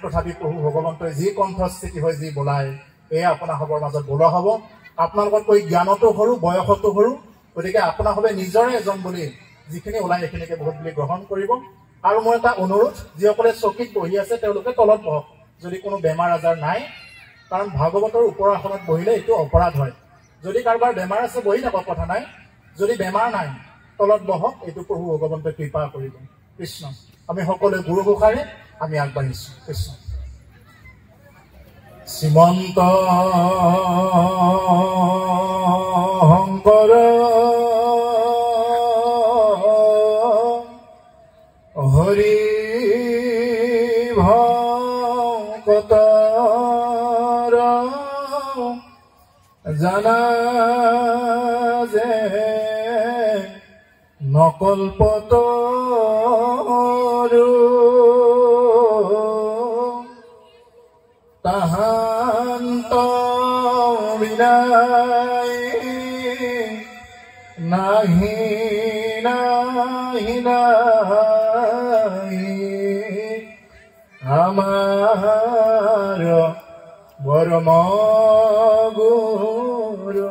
তথাপি প্ৰভু ভগৱন্তই যি কণ্ঠস্থিতি হৈ যি বোলায় এয়া আপোনাৰ সবৰ মাজত বোলা হ'ব। আপোনালোকতকৈ জ্ঞানতো সৰু, বয়সতো সৰু, গতিকে আপোনালোকে নিজৰে এজন বুলি যিখিনি ওলাই এইখিনিকে বহুত বুলি গ্ৰহণ কৰিব। আৰু মোৰ এটা অনুৰোধ, যিসকলে চকীত বহি আছে তেওঁলোকে তলত বহক যদি কোনো বেমাৰ আজাৰ নাই, কাৰণ ভাগৱতৰ ওপৰৰ আসনত বহিলে এইটো অপৰাধ হয়। যদি কাৰোবাৰ বেমাৰ আছে বহি থাকক, কথা নাই। যদি বেমাৰ নাই তলত বহক, এইটো প্ৰভু ভগৱন্তই কৃপা কৰিব। কৃষ্ণ। আমি সকলোৱে গুৰু ঘোষাৰে আমি আগবাঢ়িছো। কৃষ্ণ। শ্ৰীমন্ত শংকৰ হৰি ভকতৰ জানা যে নকল্পতৰু তাহান্ত বিনাই নাহি নাহি নাহি আমাৰ পৰম গুৰু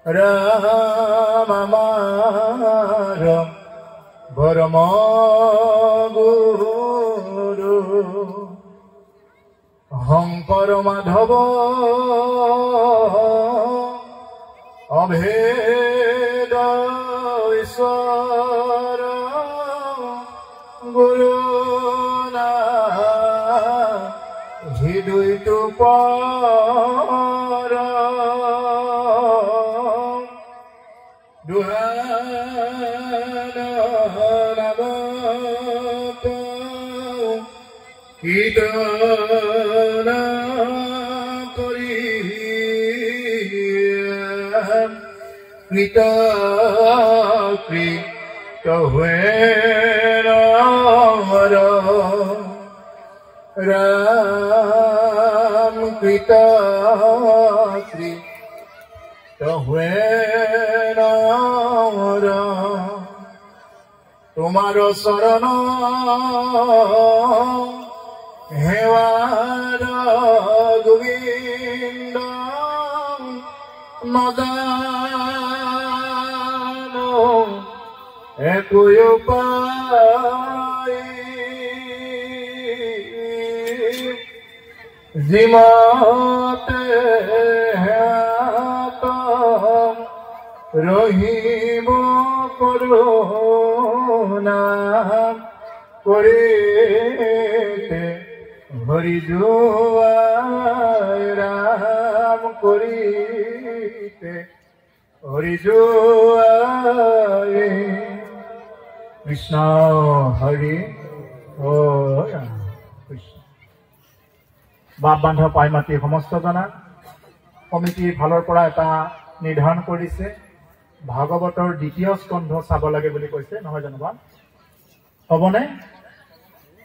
ৰাম আমাৰ পৰম গুৰু শংকৰ মাধৱ অভেদ ঈশ্বৰ গুৰু হৃদয়টো পৰ দুহান কীৰ্তন কৰি কৃত কৃত হে ৰাম কৃত কৃত হে তোমাৰ চৰণ হেৱাৰ গোবিন্দ নজানো একোই উপায় যিমতে হেত ৰহিব কৰোনা কৰিতে হৰি জোৱাই ৰাম কৰিতে হৰি জোৱাই কৃষ্ণ হৰি অ কৃষ্ণ। বাপ বান্ধৱ পাই মাতি সমস্ত জনা কমিটিৰ ফালৰ পৰা এটা নিৰ্ধাৰণ কৰিছে, ভাগৱতৰ দ্বিতীয় স্কন্ধ চাব লাগে বুলি কৈছে, নহয় জানো বা হ'বনে?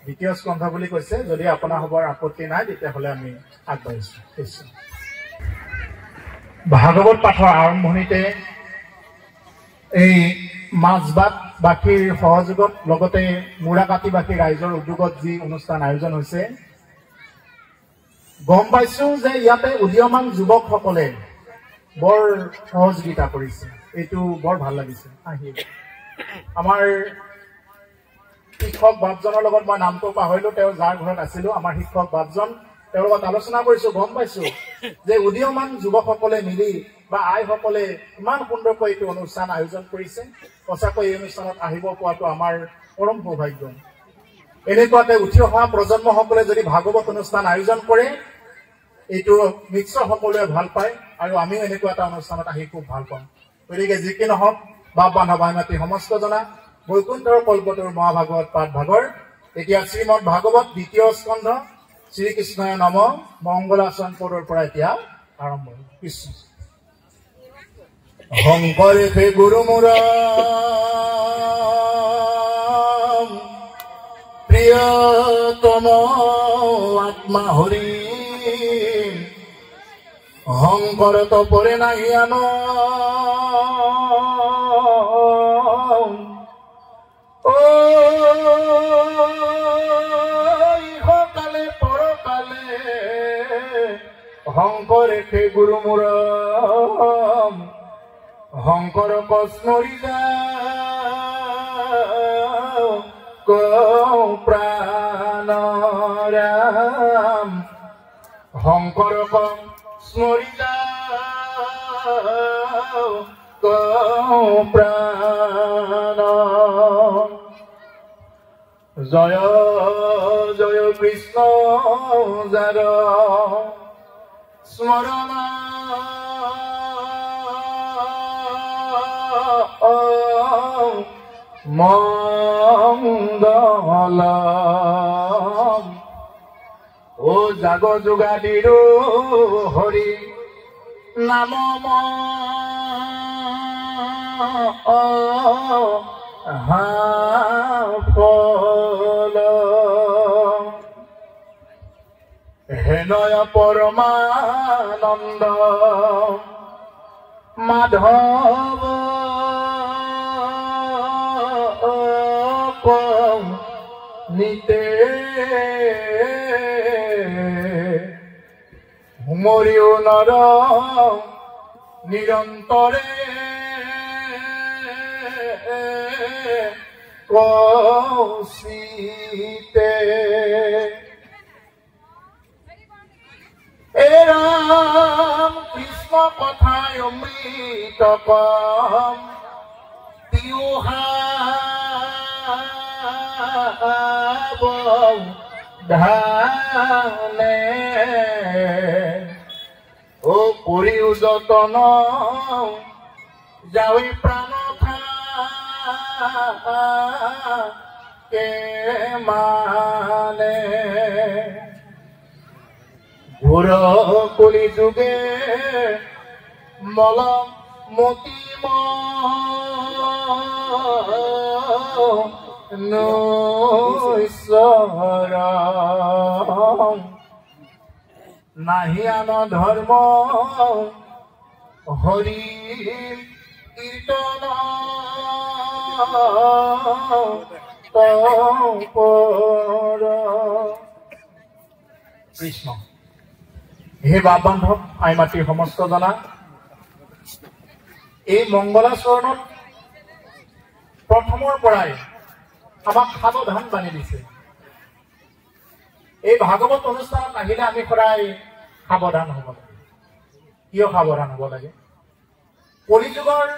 দ্বিতীয় স্কন্ধ বুলি কৈছে। যদি আপোনাৰ হবৰ আপত্তি নাই তেতিয়াহ'লে আমি আগবাঢ়িছো। ভাগৱত পাঠৰ আৰম্ভণিতে এই মাজবাটবাসীৰ সহযোগত লগতে মুৰাকাটিবাসী ৰাইজৰ উদ্যোগত যি অনুষ্ঠান আয়োজন হৈছে, গম পাইছো যে ইয়াতে উদীয়মান যুৱকসকলে বৰ সহযোগিতা কৰিছে। এইটো বৰ ভাল লাগিছে। আমাৰ শিক্ষক বাপজনৰ লগত মই নামটো পাহৰিলো, তেওঁ যাৰ ঘৰত আছিলো, আমাৰ শিক্ষক বাপজন, তেওঁৰ লগত আলোচনা কৰিছো, গম পাইছো যে উদীয়মান যুৱকসকলে মিলি বা আইসকলে ইমান সুন্দৰকৈ এইটো অনুষ্ঠান আয়োজন কৰিছে। সঁচাকৈ এই অনুষ্ঠানত আহিব পোৱাটো আমাৰ পৰম সৌভাগ্য। এনেকুৱাতে উঠি অহা প্ৰজন্মসকলে যদি ভাগৱত অনুষ্ঠান আয়োজন কৰে, এইটো নিশ্চয় সকলোৱে ভাল পায় আৰু আমিও এনেকুৱা এটা অনুষ্ঠানত আহি খুব ভাল পাওঁ। গতিকে যি কি নহওক, বাপ বান্ধৱ ভাই মাতি সমস্ত জনা বৈকুণ্ঠৰ কল্পটোৰ মহাভাগৱত পাঠ ভাগৰ এতিয়া শ্ৰীমদ ভাগৱত দ্বিতীয় স্কন্ধ শ্ৰীকৃষ্ণই নম মংগলাচৰণ পদৰ পৰা এতিয়া আৰম্ভ। কৃষ্ণ। শংকৰে ফে গুৰু মুৰা প্ৰিয়তম আত্মা হৰি শংকৰ তপৰে নাহি আন ঐ শংকৰে খে গুৰু মূৰম শংকৰ কস্মৰি যাও কৌ প্ৰাণৰাম শংকৰ কস্মৰি যাও কৌ প্ৰাণ জয় জয় কৃষ্ণ যাৰ স্মৰণ মংগল ও জাগ যোগাদিৰো হৰি নাম ফল হেনয় পৰমানন্দ মাধৱ নিতে হুমৰিও নৰ নিৰন্তৰে কৌশিতে এ ৰাম কৃষ্ণ কথায় অমৃত কম ধানে ও কৰিও যতন যাৱে প্ৰাণ কে মানে ঘোৰ কলি যুগে মল মতিম নৈশ্বৰ নাহি আন ধৰ্ম হৰি কীৰ্তন কৃষ্ণ হে বাপ বান্ধৱ আই মাতৃৰ সমস্ত জনা এই মংগলাচৰণত প্ৰথমৰ পৰাই আমাক সাৱধান বানি দিছে এই ভাগৱত অনুষ্ঠানত আহিলে আমি সদায় সাৱধান হ'ব লাগে কিয় সাৱধান হ'ব লাগে কলিযুগৰ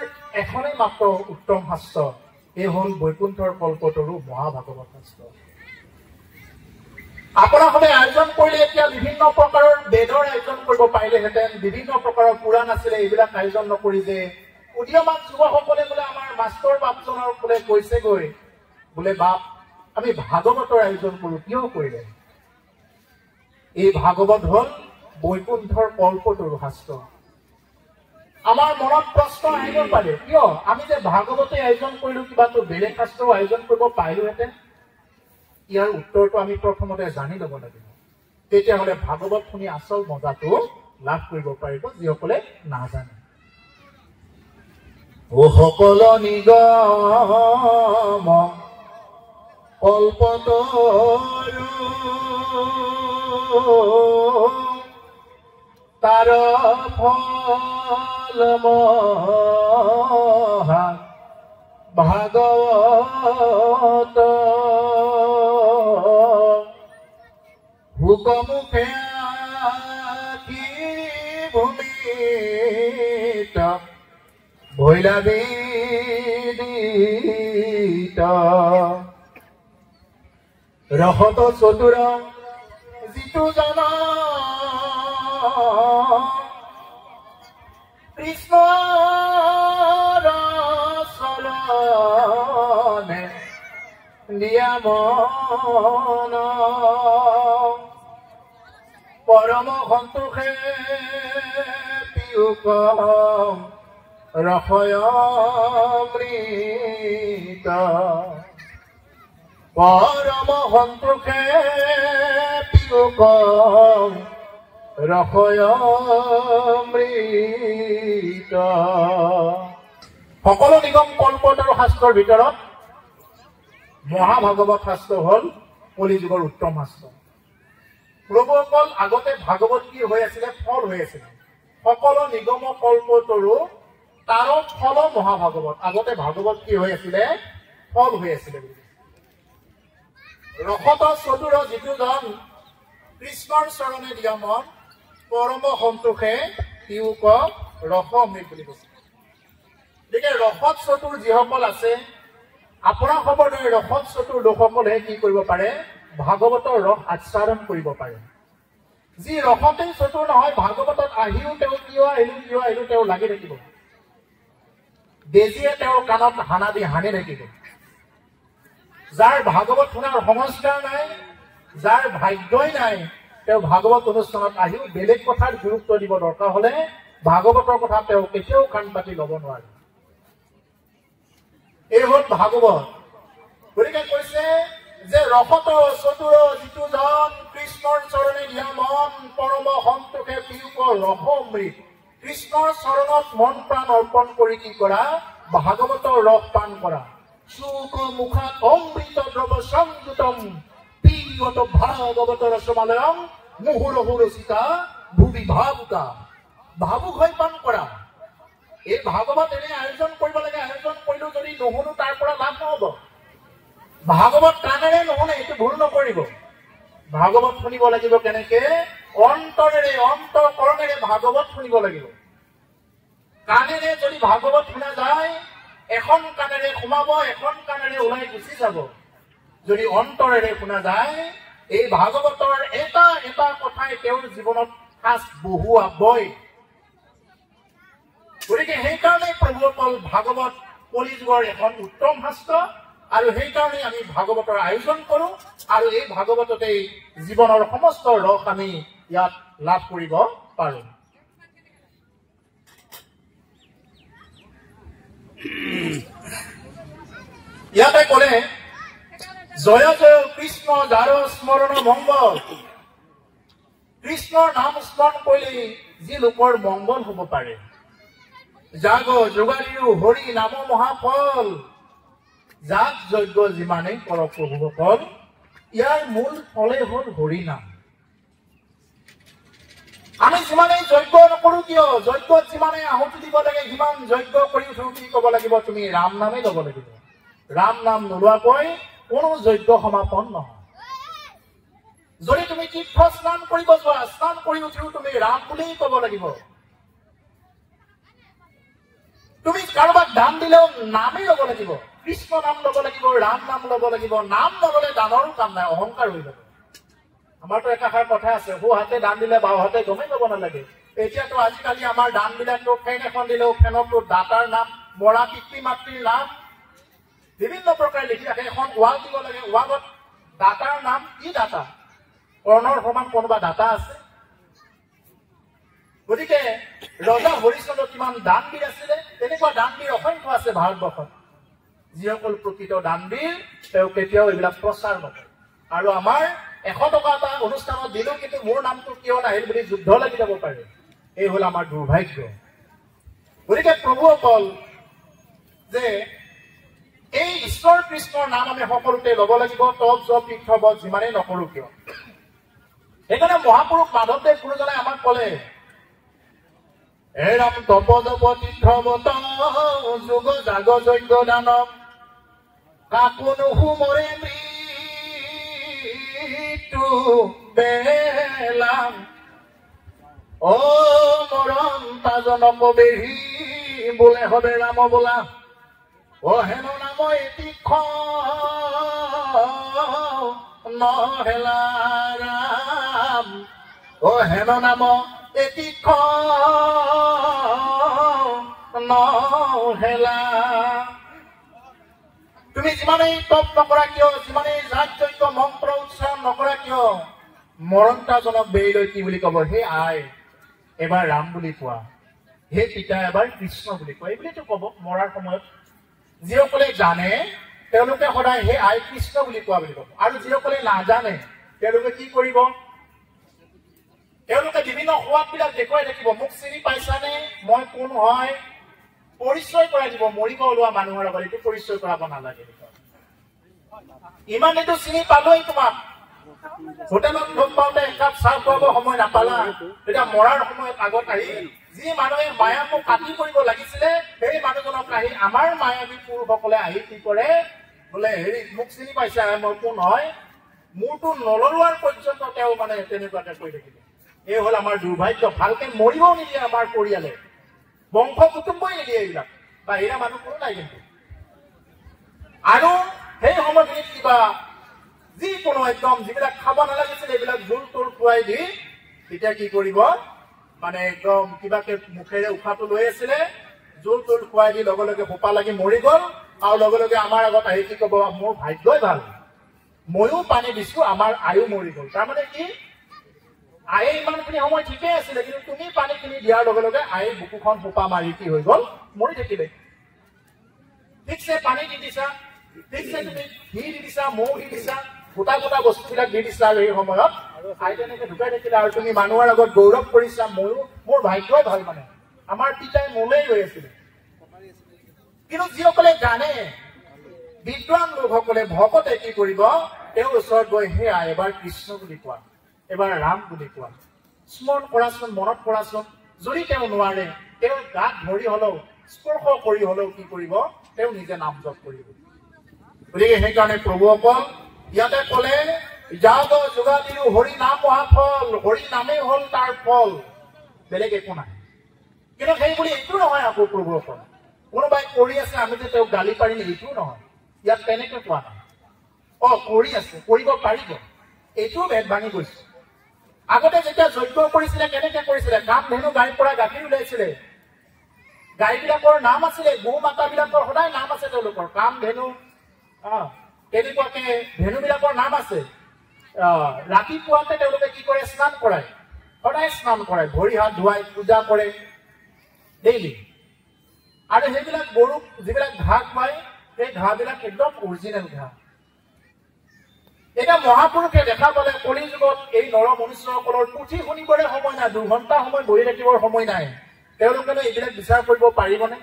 এখনেই মাত্ৰ উত্তম শাস্ত্ৰ এই হ'ল বৈকুণ্ঠৰ কল্পতৰু মহাভাগৱত শাস্ত্ৰ আপোনালোকে আয়োজন কৰিলে এতিয়া বিভিন্ন প্ৰকাৰৰ বেদৰ আয়োজন কৰিব পাৰিলেহেঁতেন বিভিন্ন প্ৰকাৰৰ পুৰাণ আছিলে এইবিলাক আয়োজন নকৰি যে উদীয়মান যুৱকসকলে বোলে আমাৰ মাষ্টৰ বাপজনৰ বোলে কৈছেগৈ বোলে বাপ আমি ভাগৱতৰ আয়োজন কৰো কিয় কৰিলে এই ভাগৱত হ'ল বৈকুণ্ঠৰ কল্পতৰু শাস্ত্ৰ আমাৰ মনত প্ৰশ্ন আহিব পাৰে কিয় আমি যে ভাগৱতে আয়োজন কৰিলো কিবাটো বেলেগ শাস্ত্ৰ আয়োজন কৰিব পাৰিলোহেঁতেন ইয়াৰ উত্তৰটো আমি প্ৰথমতে জানি ল'ব লাগিব তেতিয়াহ'লে ভাগৱত শুনি আচল মজাটো লাভ কৰিব পাৰিব যিসকলে নাজানে ও সকল নিগম কল্পতৰু তাৰ ফল মহা ভাগৱত হুকমুখে কি ভূমিত ভৈলা বিদিত ৰহত চতুৰ যিটো জন কৃষ্ণৰ চৰণে দিয়া মন পৰম সন্তোষে পিয়ুক ৰসয়মৃত পৰম সন্তোষে পিয়ুক ৰসয়মৃত সকলো নিগম কল্পতৰু শাস্ত্ৰৰ ভিতৰত মহাভাগৱত শাস্ত্ৰ হ'ল কলিযুগৰ উত্তম শাস্ত্ৰ প্ৰভুসকল আগতে ভাগৱত কি হৈ আছিলে ফল হৈ আছিলে সকলো নিগম কল্পতৰু তাৰ ফল মহাভাগৱত আগতে ভাগৱত কি হৈ আছিলে ফল হৈ আছিলে ৰসত চতুৰ যিটো জন কৃষ্ণৰ চৰণে দিয়া মন পৰম সন্তোষে তিওক ৰস অমৃত বুলি কৈছে গতিকে ৰসত চতুৰ যিসকল আছে আপোনাৰ খবৰ দৰে ৰসত চতুৰ লোকসকলে কি কৰিব পাৰে ভাগৱতৰ ৰস আস্বাদন কৰিব পাৰে যি ৰসতেই চতুৰ নহয় ভাগৱতত আহিও তেওঁ কিয় আহিলো তেওঁ লাগি থাকিব বেজিয়ে তেওঁৰ কাণত হানা দি হানি থাকিব যাৰ ভাগৱত শুনাৰ সংস্কাৰ নাই যাৰ ভাগ্যই নাই তেওঁ ভাগৱত অনুষ্ঠানত আহিও বেলেগ কথাত গুৰুত্ব দিব দৰকাৰ হলে ভাগৱতৰ কথা তেওঁ কেতিয়াও কাণ পাতি ল'ব নোৱাৰে এই হ'ল ভাগৱত গতিকে কৈছে যে ৰসত চতুৰ যিটো জন কৃষ্ণৰ চৰণে দিয়া মন পৰম সন্তোষে পিউক ৰস অমৃত কৃষ্ণৰ চৰণত মন প্ৰাণ অৰ্পণ কৰি কি কৰা ভাগৱতৰ ৰস পান কৰা সুখ মুখাত অমৃত দ্ৰৱ সংযুতম পিয়ত ভাগৱত ৰসমালয়ম মুহুৰহু ৰচিতা ভূমি ভাবুকা ভাবুক হৈ পান কৰা এই ভাগৱত এনে আয়োজন কৰিব লাগে আয়োজন কৰিলেও যদি নুশুনো তাৰ পৰা লাভ নহব ভাগৱত কাণেৰে নুশুনে এইটো ভুল নকৰিব ভাগৱত শুনিব লাগিব কেনেকে অন্তৰেৰে অন্তৰকৰণেৰে ভাগৱত শুনিব লাগিব কাণেৰে যদি ভাগৱত শুনা যায় এখন কাণেৰে সোমাব এখন কাণেৰে ওলাই গুচি যাব যদি অন্তৰেৰে শুনা যায় এই ভাগৱতৰ এটা এটা কথাই তেওঁৰ জীৱনত সাজ বহুৱাবই গতিকে সেইকাৰণে প্ৰভুসকল ভাগৱত কলিযুগৰ এখন উত্তম শাস্ত্ৰ আৰু সেইকাৰণে আমি ভাগৱতৰ আয়োজন কৰো আৰু এই ভাগৱততেই জীৱনৰ সমস্ত ৰস আমি ইয়াত লাভ কৰিব পাৰো ইয়াতে ক'লে জয় জয় কৃষ্ণ যাৰ স্মৰণ মংগল কৃষ্ণৰ নাম স্মৰণ কৰিলে যি লোকৰ মংগল হ'ব পাৰে জাগ যোগাৰীও হৰি নাম মহাফল যাক যজ্ঞ যিমানেই কৰক প্ৰভুসকল ইয়াৰ মূল ফলে হ'ল হৰি নাম আমি যিমানেই যজ্ঞ নকৰো কিয় যজ্ঞত যিমানেই আহুতি দিব লাগে সিমান যজ্ঞ কৰি উঠো কি ক'ব লাগিব তুমি ৰাম নামেই ল'ব লাগিব ৰাম নাম নোলোৱাকৈ কোনো যজ্ঞ সমাপন নহয় যদি তুমি তীৰ্থ স্নান কৰিব যোৱা স্নান কৰি উঠিও তুমি ৰাম বুলিয়েই ক'ব লাগিব তুমি কাৰোবাক দান দিলেও নামেই ল'ব লাগিব কৃষ্ণ নাম ল'ব লাগিব ৰাম নাম ল'ব লাগিব নাম নল'লে দানৰো কাম নাই অহংকাৰ হৈ যাব আমাৰতো একাষাৰ কথা আছে সু হাতে দান দিলে বাও হাতে গমেই ল'ব নালাগে এতিয়াতো আজিকালি আমাৰ দান বিলাকতো ফেন এখন দিলেও ফেনতো দাতাৰ নাম মৰা পিতৃ মাতৃৰ নাম বিভিন্ন প্ৰকাৰে লিখি ৰাখে এখন ৱাল দিব লাগে ৱালত দাতাৰ নাম কি দাতা কৰ্ণৰ সমান কোনোবা দাতা আছে গতিকে ৰজা হৰিশ্চন্দ্ৰ কিমান দানবীৰ আছিলে তেনেকুৱা দানবীৰ অসংখ্য আছে ভাৰতবৰ্ষত যিসকল প্ৰকৃত দানবীৰ তেওঁ কেতিয়াও এইবিলাক প্ৰচাৰ নকৰে আৰু আমাৰ 100 টকা এটা অনুষ্ঠানত দিলো কিন্তু মোৰ নামটো কিয় নাহিল বুলি যুদ্ধ লাগি যাব পাৰে এই হ'ল আমাৰ দুৰ্ভাগ্য গতিকে প্ৰভুসকল যে এই ঈশ্বৰ কৃষ্ণৰ নাম আমি সকলোতে ল'ব লাগিব তপ জপ তীৰ্থবধ যিমানেই নকৰো কিয় সেইকাৰণে মহাপুৰুষ মাধৱদেৱ গুৰুজনে আমাক ক'লে এৰাম তপ জপ তীৰ্থবত যোগ জাগ যজ্ঞ দানৱ কাকো নুসুমৰে মৃত্যু বেলাম অ মৰম তাজনক বেহি বোলে হবে ৰাম বোলা অ হেন নাম এটি নহেলা ৰাম অ হেন নাম এটি নহেলা তুমি যিমানেই তপ নকৰা কিয় যিমানেই যাগ যজ্ঞ মন্ত্ৰ উচ্চাৰণ নকৰা কিয় মৰণতাজনক বেৰিলৈ কি বুলি ক'ব হে আই এবাৰ ৰাম বুলি কোৱা হে পিতা এবাৰ কৃষ্ণ বুলি কোৱা এই বুলিতো ক'ব মৰাৰ সময়ত যিসকলে জানে তেওঁলোকে সদায় হে আই কৃষ্ণ বুলি কোৱা বুলি ক'ব আৰু যিসকলে নাজানে তেওঁলোকে কি কৰিব তেওঁলোকে বিভিন্ন সোৱাদবিলাক দেখুৱাই থাকিব মোক চিনি পাইছানে মই কোন হয় পৰিচয় কৰাই দিব মৰিব ওলোৱা মানুহৰ লগত এইটো পৰিচয় কৰাব নালাগে ইমান এইটো চিনি পালোই তোমাক হোটেলত লগ পাওঁতে একাপ চাহ খুৱাব সময় নাপালা, এতিয়া মৰাৰ সময়ত আগত আহি যি মানুহে মায়াকো কাটি কৰিব লাগিছিলে সেই মানুহজনক আহি আমাৰ মায়াবী পুৰুষসকলে আহি কি কৰে বোলে হেৰি মোক চিনি পাইছা মই কোন হয়, মোৰটো নলৰোৱাৰ পৰ্যন্ত তেওঁ মানে তেনেকুৱাকে কৈ থাকিলে। এই হল আমাৰ দুৰ্ভাগ্য। ভালকে মৰিবও নিদিয়ে আমাৰ পৰিয়ালে, বংশ কুটুম্বই নিদিয়ে এইবিলাক, বাহিৰা মানুহ কোনো নাই কিন্তু। আৰু সেই সময়খিনিত কিবা যিকোনো একদম যিবিলাক খাব নালাগিছিল এইবিলাক জোল তোল খুৱাই দি তেতিয়া কি কৰিব মানে একদম কিবাকে মুখেৰে উশাহটো লৈ আছিলে, জোল তোল খুৱাই দি লগে লগে ফোপা লাগি মৰি গল। আৰু লগে লগে আমাৰ আগত আহি কি কব, মোৰ ভাগ্যই ভাল, ময়ো পানী দিছো, আমাৰ আয়ু মৰি গল। তাৰমানে কি আয়ে ইমানখিনি সময় ঠিকেই আছিলে, কিন্তু তুমি পানীখিনি দিয়াৰ লগে লগে আয়ে বুকুখন ফোপা মাৰি কি হৈ গল, মৰি থাকিলে। ঠিকছে পানী দি দিছা, ঠিকছে তুমি ঘি দি দিছা, মৌ দি দিছা, গোটা গোটা বস্তুবিলাক দি দিছা, আৰু এই সময়ত আই তেনেকে ঢুকাই থাকিলে। আৰু তুমি মানুহৰ আগত গৌৰৱ কৰিছা, ময়ো মোৰ ভাগ্যই ভাল, মানে আমাৰ পিতাই মোলেই ৰৈ আছিলে। কিন্তু যিসকলে জানে বিদ্বান লোকসকলে ভকতে কি কৰিব, তেওঁৰ ওচৰত গৈ সেয়া এবাৰ কৃষ্ণ বুলি কোৱা, এবাৰ ৰাম বুলি কোৱা, স্মৰণ কৰাচোন, মনত কৰাচোন। যদি তেওঁ নোৱাৰে তেওঁৰ গাত ধৰি হলেও স্পৰ্শ কৰি হলেও কি কৰিব, তেওঁ নিজে নাম জপ কৰিব। গতিকে সেইকাৰণে প্ৰভুসকল ইয়াতে কলে যাগ যোগাদিও হৰি নাম মহাফল, হৰি নামেই হল তাৰ ফল, বেলেগ একো নাই। কিন্তু সেই বুলি এইটো নহয় আকৌ প্ৰভুসকল, কোনোবাই কৰি আছে আমি যে তেওঁক গালি পাৰিম এইটোও নহয়, ইয়াত তেনেকে কোৱা নাই। কৰি আছে, কৰিব পাৰিব, এইটোও ভেদ ভাঙি গৈছে। আগতে যেতিয়া যজ্ঞ কৰিছিলে কেনেকে কৰিছিলে, কাম ধেনু গাইৰ পৰা গাখীৰ ওলাইছিলে, গাইবিলাকৰ নাম আছিলে, গৌ মাতা বিলাকৰ সদায় নাম আছে, তেওঁলোকৰ কাম ধেনু তেনেকুৱাকে ধেনু বিলাকৰ নাম আছে। ৰাতিপুৱাতে তেওঁলোকে কি কৰে, স্নান কৰায়, সদায় স্নান কৰায়, ভৰি হাত ধুৱাই পূজা কৰে ডেইলি। আৰু সেইবিলাক গৰুক যিবিলাক ঘাঁহ খুৱায়, সেই ঘাঁহবিলাক একদম অৰিজিনেল ঘাঁহ। এতিয়া মহাপুৰুষে দেখা পালে কলি যুগত এই নৰ মনুষ্যসকলৰ পুথি শুনিবৰে সময় নাই, 2 ঘণ্টা সময় বহি থাকিবৰ সময় নাই, তেওঁলোকেনো এইবিলাক বিচাৰ কৰিব পাৰিবনে?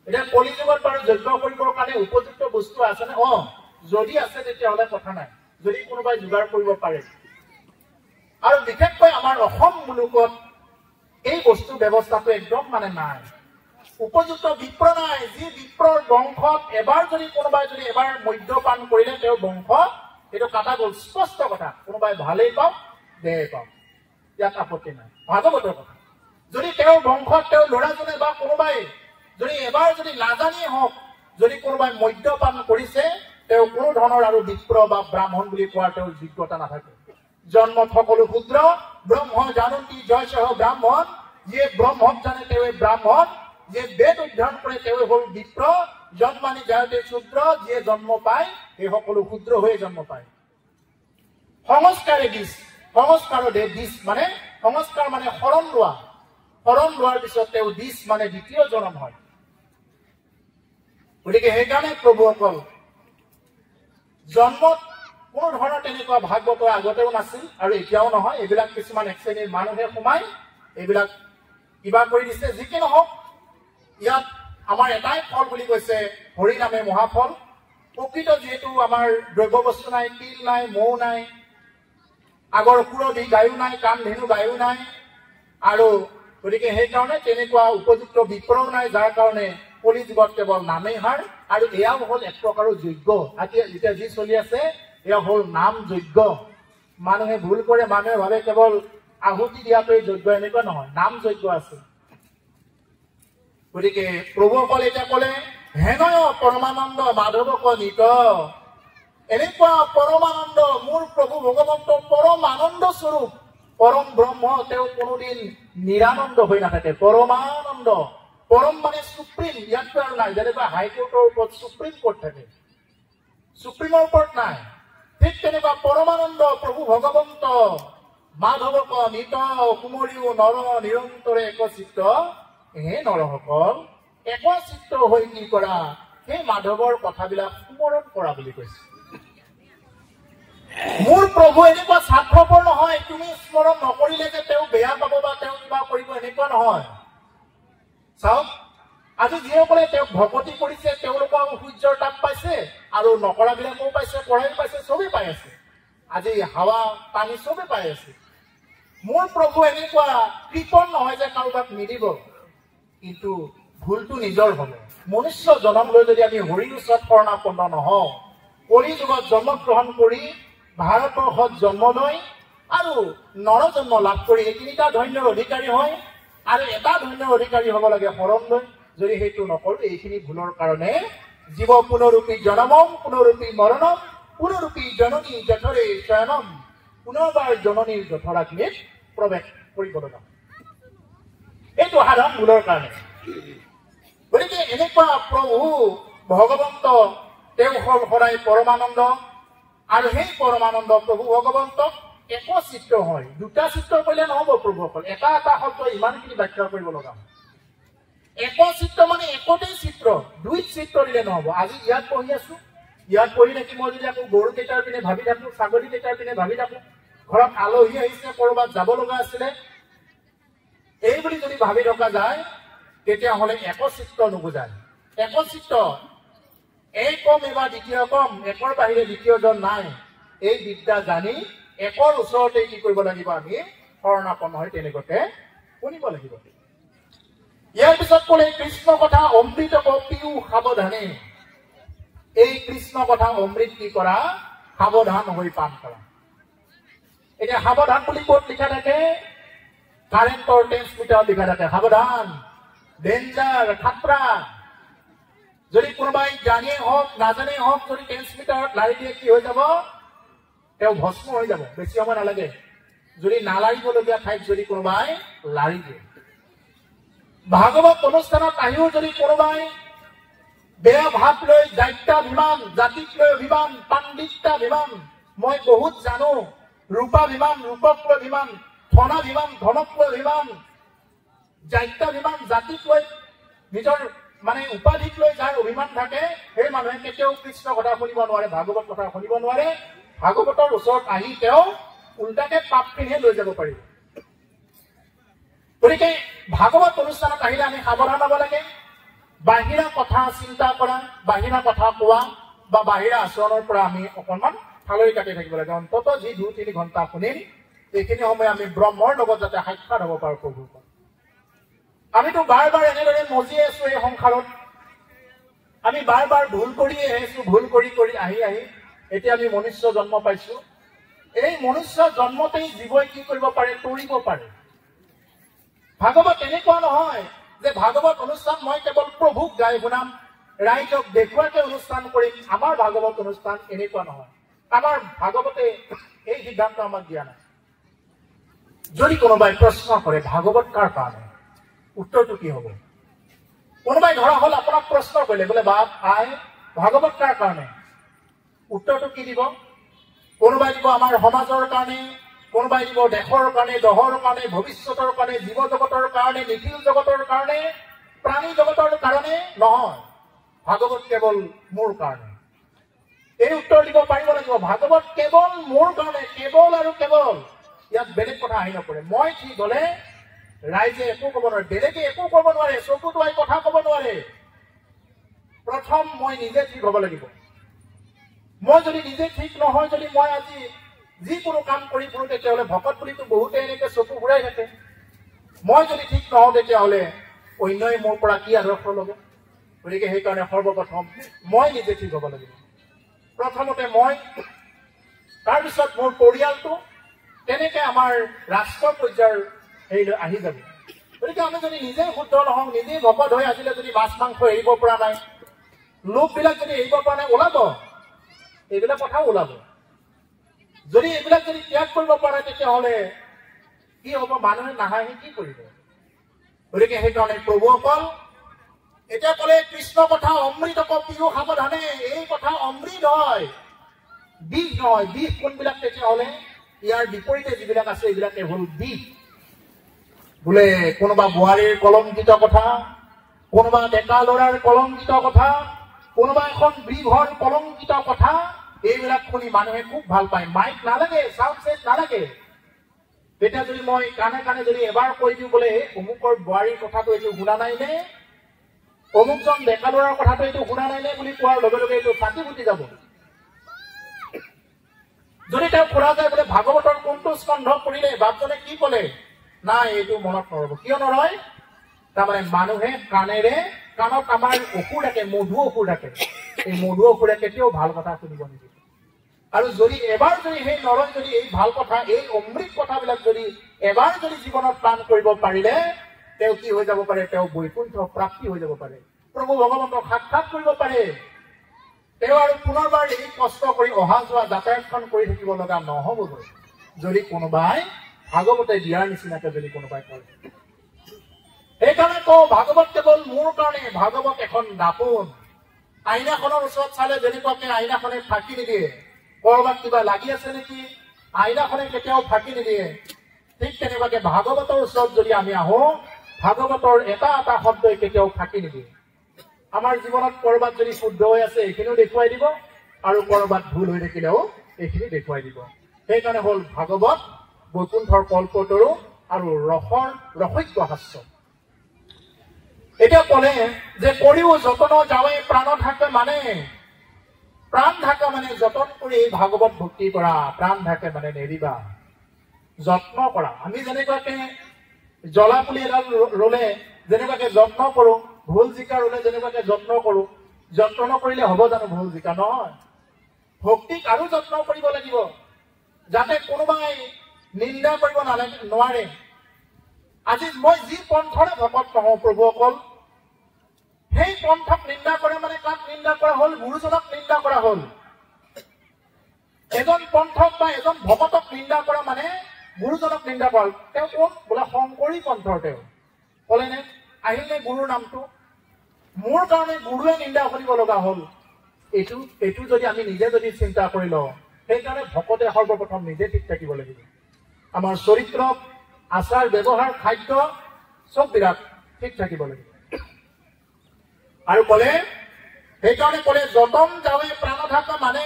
এতিয়া কলি যুগত বাৰু যজ্ঞ কৰিবৰ কাৰণে উপযুক্ত বস্তু আছেনে? যদি আছে তেতিয়াহ'লে কথা নাই, যদি কোনোবাই যোগাৰ কৰিব পাৰে। আৰু বিশেষকৈ আমাৰ অসম মুলুকত এই বস্তু ব্যৱস্থাটো একদম মানে নাই, উপযুক্ত বিপ্ৰ নাই। যি বিপ্ৰৰ বংশত এবাৰ যদি কোনোবাই যদি এবাৰ মদ্যপান কৰিলে তেওঁৰ বংশ এইটো কাটা গ'ল, স্পষ্ট কথা। কোনোবাই ভালেই পাওক বেয়াই পাওক, ইয়াত আপত্তি নাই, ভাগৱতৰ কথা। যদি তেওঁৰ বংশত তেওঁৰ ল'ৰাজনে বা কোনোবাই যদি এবাৰ যদি নাজানিয়ে হওক যদি কোনোবাই মদ্যপান কৰিছে, তেওঁ কোনো ধৰণৰ আৰু বিপ্ৰ বা ব্ৰাহ্মণ বুলি কোৱাৰ তেওঁৰ যোগ্যতা নাথাকে। জন্মত সকলো শূদ্ৰ, ব্ৰহ্ম জানন্তি জয়সহ ব্ৰাহ্মণ, যিয়ে ব্ৰহ্মক জানে তেওঁৱে ব্ৰাহ্মণ, যিয়ে বেদ অধ্যয়ন কৰে তেওঁৱে হল বিপ্ৰ, জন্মানি যায়তে শূদ্ৰ, যিয়ে জন্ম পায় এই সকলো শূদ্ৰ হৈ জন্ম পায়। সংস্কাৰে দিশ, সংস্কাৰতে দিশ মানে সংস্কাৰ মানে শৰণ লোৱা, শৰণ লোৱাৰ পিছত তেওঁ দিশ মানে দ্বিতীয় জন্ম হয়। গতিকে সেইকাৰণে প্ৰভুসকল জন্মত কোনো ধৰণৰ তেনেকুৱা ভাগৱতৰ আগতেও নাছিল আৰু এতিয়াও নহয়। এইবিলাক কিছুমান এক শ্ৰেণীৰ মানুহে সোমাই এইবিলাক কিবা কৰি দিছে। যি কি নহওক, ইয়াত আমাৰ এটাই ফল বুলি কৈছে, হৰি নামে মহাফল। প্ৰকৃত যিহেতু আমাৰ দ্ৰব্য বস্তু নাই, তিল নাই, মৌ নাই, আগৰ সুৰভি গায়ো নাই, কাম ধেনু গায়ো নাই, আৰু গতিকে সেইকাৰণে তেনেকুৱা উপযুক্ত বিপ্ৰও নাই, যাৰ কাৰণে কলি যুগত কেৱল নামেই হাৰ। আৰু এয়াও হল এক প্ৰকাৰৰ যজ্ঞ। এতিয়া যি চলি আছে এয়া হল নাম যজ্ঞ। মানুহে ভুল কৰে, মানুহে ভাবে কেৱল আহুতি দিয়াটোৱে যজ্ঞ, এনেকুৱা নহয়, নাম যজ্ঞ আছে। গতিকে প্ৰভুসকলে এতিয়া কলে হেনয় পৰমানন্দ মাধৱক নিত, এনেকুৱা পৰমানন্দ মোৰ প্ৰভু ভগৱন্ত পৰম আনন্দ স্বৰূপ, পৰম ব্ৰহ্ম, তেওঁ কোনোদিন নিৰানন্দ হৈ নাথাকে, পৰমানন্দ। পৰম মানে সুপ্ৰিম, ইয়াতকৈ আৰু নাই। যেনেকুৱা হাইকোৰ্টৰ ওপৰত সুপ্ৰিম কোৰ্ট থাকে, সুপ্ৰিমৰ ওপৰত নাই, ঠিক তেনেকুৱা পৰমানন্দ প্ৰভু ভগৱন্ত মাধৱক নিত, কুমৰীও নৰ নিৰন্তৰে একচিত্ত। হে নৰসকল, একচিত্ত হৈ কি কৰা, সেই মাধৱৰ কথাবিলাক স্মৰণ কৰা বুলি কৈছে। মোৰ প্ৰভু এনেকুৱা স্বাৰ্থপৰ নহয়, তুমি স্মৰণ নকৰিলে যে তেওঁ বেয়া পাব বা তেওঁ কিবা কৰিব, এনেকুৱা নহয়। চাওক, আজি যিসকলে তেওঁক ভকতি কৰিছে তেওঁলোকৰ সূৰ্যৰ তাপ পাইছে, আৰু নকৰাবিলাকেও পাইছে, পঢ়াই পাইছে, চবেই পাই আছে। আজি হাৱা পানী চবে পাই আছে মোৰ প্ৰভু এনেকুৱা কৃপণ নহয় যে কাৰোবাক নিদিব কিন্তু ভুলটো নিজৰ হ'ব মনুষ্য জন্ম লৈ যদি আমি হৰিৰ ওচৰত শৰণাপন্ন নহওঁ কলি যুগত জন্মগ্ৰহণ কৰি ভাৰতবৰ্ষত জন্ম লৈ আৰু নৰ জন্ম লাভ কৰি এই তিনিটা ধন্যৰ অধিকাৰী হয় আৰু এটা ধন্যৰ অধিকাৰী হ'ব লাগে শৰণ লৈ যদি সেইটো নকৰো এইখিনি ভুলৰ কাৰণে জীৱ পুনৰূপী জনমম পুনৰূপী মৰণম পুনৰূপী জননী জঠৰে শয়নম পুনৰবাৰ জননীৰ জঠৰাখিনিত প্ৰৱেশ কৰিব লগা এইটো সাধাৰণ ভুলৰ কাৰণে গতিকে এনেকুৱা প্ৰভু ভগৱন্ত তেওঁ হ'ল সদায় পৰমানন্দ আৰু সেই পৰমানন্দ প্ৰভু ভগৱন্তক একচিত্ৰ হয় দুটা চিত্ৰ কৰিলে নহ'ব প্ৰভুসকল এটা এটা শব্দ ইমানখিনি ব্যাখ্যা কৰিব লগা হয় একচিত্ৰ মানে একতেই চিত্ৰ দুই চিত্ৰ দিলে নহ'ব আজি ইয়াত পঢ়ি আছো ইয়াত পঢ়ি থাকি মই যদি আকৌ গৰু কেইটাৰ পিনে ভাবি থাকো ছাগলী কেইটাৰ পিনে ভাবি থাকো ঘৰত আলহী আহিছে ক'ৰবাত যাব লগা আছিলে এই বুলি যদি ভাবি থকা যায় তেতিয়াহ'লে একচিত্ৰ নুবুজায় একচিত্ৰ একম এবাৰ দ্বিতীয় কম একৰ বাহিৰে দ্বিতীয়জন নাই এই বিদ্যা জানি একৰ ওচৰতে কি কৰিব লাগিব আমি শৰণাপন্ন হৈ তেনেকুৱাকে শুনিব লাগিব ইয়াৰ পিছত ক'লে কৃষ্ণ কথা অমৃত পিউ সাৱধানে এই কৃষ্ণ কথা অমৃত কি কৰা সাৱধান হৈ পান কৰা এতিয়া সাৱধান বুলি ক'ত লিখা থাকে কাৰেণ্টৰ ট্ৰেন্সমিটাৰত লিখা থাকে সাৱধান ডেঞ্জাৰ খাতৰা যদি কোনোবাই জানিয়ে হওক নাজানে হওক যদি ট্ৰেন্সমিটাৰত লাৰি দিয়ে কি হৈ যাব তেওঁ ভস্ম হৈ যাব বেছি সময় নালাগে যদি নালাৰিবলগীয়া ঠাইত যদি কোনোবাই লাৰি দিয়ে ভাগৱত অনুষ্ঠানত আহিও যদি কোনোবাই বেয়া ভাৱ লৈ দায়িত্বাভিমান জাতিক লৈ অভিমান পাণ্ডিত্যাভিমান মই বহুত জানো ৰূপাভিমান ৰূপক লৈ অভিমান ধনাভিমান ধনক লৈ অভিমান দায়িত্বাভিমান জাতিক লৈ নিজৰ মানে উপাধিক লৈ যাৰ অভিমান থাকে সেই মানুহে কেতিয়াও কৃষ্ণ কথা শুনিব নোৱাৰে ভাগৱত কথা শুনিব নোৱাৰে ভাগৱতৰ ওচৰত আহি তেওঁ উল্টাকে পাপখিনিহে লৈ যাব পাৰিব গতিকে ভাগৱত অনুষ্ঠানত আহিলে আমি সাৱধান হ'ব লাগে বাহিৰা কথা চিন্তা কৰা বাহিৰা কথা কোৱা বা বাহিৰা আচৰণৰ পৰা আমি অকণমান ফালৰি কাটি থাকিব লাগে অন্তত যি 2-3 ঘণ্টা শুনিম এইখিনি সময় আমি ব্ৰহ্মৰ লগত যাতে সাক্ষাৎ হ'ব পাৰোঁ প্ৰভুৰ পৰা আমিতো বাৰ বাৰ এনেদৰে মজিয়ে আছো এই সংসাৰত আমি বাৰ বাৰ ভুল কৰিয়ে আহিছো ভুল কৰি কৰি আহি আহি এতিয়া আমি মনুষ্য জন্ম পাইছো এই মনুষ্য জন্মতেই জীৱই কি কৰিব পাৰে তৰিব পাৰে ভাগৱত এনেকুৱা নহয় যে ভাগৱত অনুষ্ঠান মই কেৱল প্ৰভুক গাই শুনাম ৰাইজক দেখুৱাকে অনুষ্ঠান কৰিম আমাৰ ভাগৱত অনুষ্ঠান এনেকুৱা নহয় আমাৰ ভাগৱতে এই সিদ্ধান্ত আমাক দিয়া নাই যদি কোনোবাই প্ৰশ্ন কৰে ভাগৱত কাৰ কাৰণে উত্তৰটো কি হ'ব কোনোবাই ধৰা হ'ল আপোনাক প্ৰশ্ন কৰিলে বোলে বাপ আই ভাগৱত কাৰ কাৰণে উত্তৰটো কি দিব কোনোবাই দিব আমাৰ সমাজৰ কাৰণে কোনোবাই দিব দেশৰ কাৰণে দহৰ কাৰণে ভৱিষ্যতৰ কাৰণে জীৱ জগতৰ কাৰণে নিখিল জগতৰ কাৰণে প্ৰাণী জগতৰ কাৰণে নহয় ভাগৱত কেৱল মোৰ কাৰণে এই উত্তৰ দিব পাৰিব লাগিব ভাগৱত কেৱল মোৰ কাৰণে কেৱল আৰু কেৱল ইয়াত বেলেগ কথা আহি নপৰে মই ঠিক হ'লে ৰাইজে একো ক'ব নোৱাৰে বেলেগে একো ক'ব নোৱাৰে চকুটোৱাই কথা ক'ব নোৱাৰে প্ৰথম মই নিজে ঠিক হ'ব লাগিব মই যদি নিজে ঠিক নহয় যদি মই আজি যিকোনো কাম কৰি ফুৰো তেতিয়াহ'লে ভকত বুলিতো বহুতে এনেকে চকু ঘূৰাই থাকে মই যদি ঠিক নহওঁ তেতিয়াহ'লে অন্যই মোৰ পৰা কি আদৰ্শ ল'ব গতিকে সেইকাৰণে সৰ্বপ্ৰথম মই নিজে ঠিক হ'ব লাগিব প্ৰথমতে মই তাৰপিছত মোৰ পৰিয়ালটো তেনেকে আমাৰ ৰাষ্ট্ৰ পৰ্যায়ৰ হেৰিলৈ আহি যাব গতিকে আমি যদি নিজে শুদ্ধ নহওঁ নিজেই ভকত হৈ আজিলে যদি মাছ মাংস এৰিব পৰা নাই লোকবিলাক যদি এৰিব পৰা নাই ওলাব এইবিলাক কথাও ওলাব যদি এইবিলাক যদি ত্যাগ কৰিব পৰা নাই তেতিয়াহ'লে কি হ'ব মানুহে নাহাঁহি কি কৰিব গতিকে সেইকাৰণে প্ৰভুসকল এতিয়া ক'লে কৃষ্ণ কথা অমৃত পিও সাৱধানে এই কথা অমৃত হয় বিষ নহয় বিষ কোনবিলাক তেতিয়াহ'লে ইয়াৰ বিপৰীতে যিবিলাক আছে এইবিলাকে হ'ল বিষ বোলে কোনোবা বোৱাৰীৰ কলংকিত কথা কোনোবা ডেকা ল'ৰাৰ কলংকিত কথা কোনোবা এখন বৃহৰ কলংকিত কথা এইবিলাক শুনি মানুহে খুব ভাল পায় মাইক নালাগে চাউণ্ড ছেট নালাগে তেতিয়া যদি মই কাণে কাণে যদি এবাৰ কৈ দিওঁ বোলে অমুকৰ বোৱাৰীৰ কথাটো এইটো শুনা নাই নে অমুকজন ডেকা ল'ৰাৰ কথাটো এইটো শুনা নাই নে বুলি কোৱাৰ লগে লগে এইটো ফাটি ফুটি যাব যদি তেওঁ খোলা যায় বোলে ভাগৱতৰ কোনটো স্কন্ধ পঢ়িলে বাপজনে কি কলে নাই এইটো মনত নৰব কিয় নৰয় তাৰমানে মানুহে কাণত আমাৰ অসুৰ থাকে মধু অসুৰ থাকে এই মধু অসুৰে কেতিয়াও ভাল কথা শুনিব নিদিয়ে আৰু যদি এবাৰ যদি সেই নৰয় যদি এই ভাল কথা এই অমৃত কথাবিলাক যদি এবাৰ যদি জীৱনত প্ৰাণ কৰিব পাৰিলে তেওঁ কি হৈ যাব পাৰে তেওঁ বৈকুণ্ঠ প্ৰাপ্তি হৈ যাব পাৰে প্ৰভু ভগৱন্তক সাক্ষাৎ কৰিব পাৰে তেওঁ আৰু পুনৰবাৰ এই কষ্ট কৰি অহা যোৱা যাতায়াতখন কৰি থাকিব লগা নহ'বগৈ যদি কোনোবাই ভাগৱতে দিয়াৰ নিচিনাকে যদি কোনোবাই কৰে সেইকাৰণে কওঁ ভাগৱত কেৱল মোৰ কাৰণে ভাগৱত এখন দাপোন আইনাখনৰ ওচৰত চালে যেনেকুৱাকে আইনাখনে ফাঁকি নিদিয়ে কৰবাত কিবা লাগি আছে নেকি আইনাখনে কেতিয়াও ফাঁকি নিদিয়ে ঠিক তেনেকুৱাকে ভাগৱতৰ ওচৰত যদি আমি আহো ভাগৱতৰ এটা এটা শব্দই কেতিয়াও ফাঁকি নিদিয়ে আমাৰ জীৱনত কৰবাত যদি শুদ্ধ হৈ আছে এইখিনিও দেখুৱাই দিব আৰু কৰবাত ভুল হৈ থাকিলেও এইখিনি দেখুৱাই দিব সেইকাৰণে হ'ল ভাগৱত বৈকুণ্ঠৰ কল্পতৰু আৰু ৰসজ্ঞ হাস্য এতিয়া কলে যে কৰিও যতন যাৱে প্ৰাণ থাকে মানে প্ৰাণ থাকে মানে যতন কৰি ভাগৱত ভক্তি কৰা প্ৰাণ থাকে মানে নেৰিবা যত্ন কৰা আমি যেনেকুৱাকে জ্বলা পুলি এডাল ৰুলে যেনেকুৱাকে যত্ন কৰো ভুল জিকা ৰুলে যেনেকুৱাকে যত্ন কৰো যত্ন নকৰিলে হ'ব জানো ভুল জিকা নহয় ভক্তিক আৰু যত্ন কৰিব লাগিব যাতে কোনোবাই নিন্দা কৰিব নোৱাৰে আজি মই যি পন্থৰে ভকত নহওঁ প্ৰভুসকল সেই পন্থক নিন্দা কৰে মানে কাক নিন্দা কৰা হ'ল গুৰুজনক নিন্দা কৰা হ'ল এজন পন্থক বা এজন ভকতক নিন্দা কৰা মানে গুৰুজনক নিন্দা কৰা তেওঁ কোন বোলে শংকৰী পন্থৰ তেওঁ কলেনে আহিলে গুৰুৰ নামটো মোৰ কাৰণে গুৰুৱে নিন্দা কৰিব লগা হ'ল এইটো যদি আমি নিজে যদি চিন্তা কৰি লওঁ সেইকাৰণে ভকতে সৰ্বপ্ৰথম নিজে ঠিক থাকিব লাগিব আমাৰ চৰিত্ৰ আচাৰ ব্যৱহাৰ খাদ্য চব বিৰাট ঠিক থাকিব লাগিব আৰু কলে সেইকাৰণে কলে যতন যাৱে প্ৰাণ থাকে মানে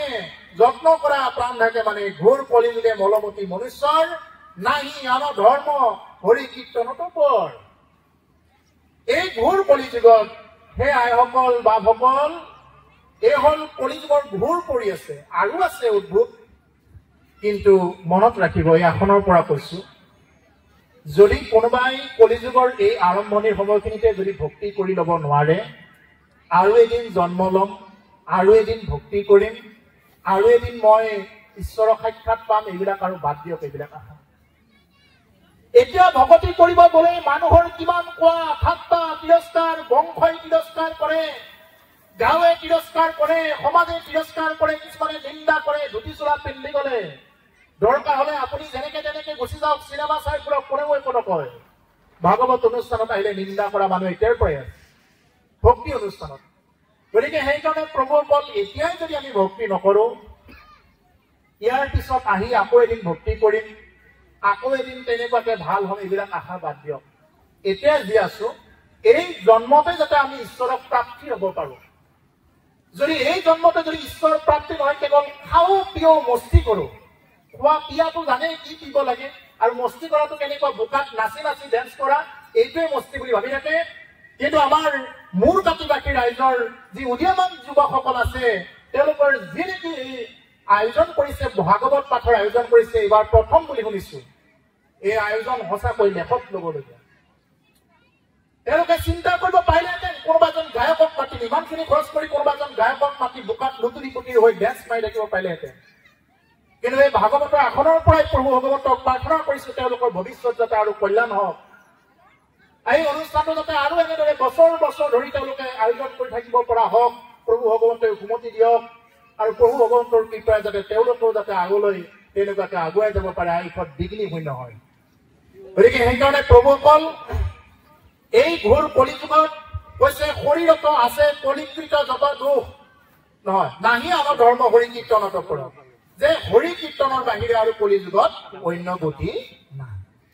যত্ন কৰা প্ৰাণ থাকে মানে ঘোৰ কলিযুগে মলমতি মনুষ্যৰ নাহি আন ধৰ্ম হৰি কীৰ্তনতো পৰ এই ঘোৰ কলিযুগত হে আইসকল বাপসকল এই হল কলিযুগৰ ঘোৰ পৰি আছে আৰু আছে উদ্ভুত কিন্তু মনত ৰাখিব এই আসনৰ পৰা কৈছো যদি কোনোবাই কলিযুগৰ এই আৰম্ভণিৰ সময়খিনিতে যদি ভক্তি কৰি ল'ব নোৱাৰে আৰু এদিন জন্ম ল'ম আৰু এদিন ভক্তি কৰিম আৰু এদিন মই ঈশ্বৰৰ সাক্ষাৎ পাম এইবিলাক আৰু বাদ দিয়ক এইবিলাক আশা এতিয়া ভকতি কৰিব গ'লে মানুহৰ কিমান কোৱা ঠাট্টা তিৰস্কাৰ বংশই তিৰস্কাৰ কৰে গাঁৱে তিৰস্কাৰ কৰে সমাজে তিৰস্কাৰ কৰে কিছুমানে নিন্দা কৰে ধুতি চোলা পিন্ধি গ'লে দৰকাৰ হলে আপুনি যেনেকে গুচি যাওক চিনেমা চাই ফুৰক কোনেও একো নকয় ভাগৱত অনুষ্ঠানত আহিলে নিন্দা কৰা মানুহ এতিয়াৰ পৰাই আছে ভক্তি অনুষ্ঠানত গতিকে সেইকাৰণে প্ৰভুসকল এতিয়াই যদি আমি ভক্তি নকৰো ইয়াৰ পিছত আহি আকৌ এদিন ভক্তি কৰিম আকৌ এদিন তেনেকুৱাকে ভাল হ'ম এইবিলাক আশা বাদ দিয়ক এতিয়া দি আছো এই জন্মতে যাতে আমি ঈশ্বৰক প্ৰাপ্তি হ'ব পাৰো যদি এই জন্মতে যদি ঈশ্বৰ প্ৰাপ্তি নহয় কেৱল খাও পিও মস্তি কৰো খোৱা পিয়াটো জানে কি দিব লাগে আৰু মস্তি কৰাটো কেনেকুৱা বোকাত নাচি নাচি ডেন্স কৰা এইটোৱে মস্তি বুলি ভাবি থাকে কিন্তু আমাৰ মূৰ কাটি বাকী ৰাইজৰ যি উদীয়মান যুৱকসকল আছে তেওঁলোকৰ যি নেকি আয়োজন কৰিছে ভাগৱত পাঠৰ আয়োজন কৰিছে এইবাৰ প্ৰথম বুলি শুনিছো এই আয়োজন সঁচাকৈ লেখত ল'বলগীয়া তেওঁলোকে চিন্তা কৰিব পাৰিলেহেঁতেন কোনোবা এজন গায়কক মাতি ইমানখিনি খৰচ কৰি কোনোবা এজন গায়কক মাতি বোকাত লুতুৰি পুতুৰি হৈ ডেন্স মাৰি থাকিব পাৰিলেহেঁতেন কিন্তু এই ভাগৱতৰ আসনৰ পৰাই প্ৰভু ভগৱতক প্ৰাৰ্থনা কৰিছো তেওঁলোকৰ ভৱিষ্যত যাতে আৰু কল্যাণ হওক এই অনুষ্ঠানটো যাতে আৰু এনেদৰে বছৰ বছৰ ধৰি তেওঁলোকে আয়োজন কৰি থাকিব পৰা হওক প্ৰভু ভগৱন্তই সুমতি দিয়ক আৰু প্ৰভু ভগৱন্তৰ কৃপাই যাতে তেওঁলোকেও যাতে আগলৈ তেনেকুৱাকে আগুৱাই যাব পাৰে আয়ুষত বিঘ্নি শূন্য হয় গতিকে সেইকাৰণে প্ৰভুসকল এই ঘোৰ কলিযুগত কৈছে শৰীৰত আছে কলিকৃত যত দোষ নহয় নাহি আন ধৰ্ম হৰি কীৰ্তনত কৰক যে হৰি কীৰ্তনৰ বাহিৰে আৰু কলিযুগত অন্য গতি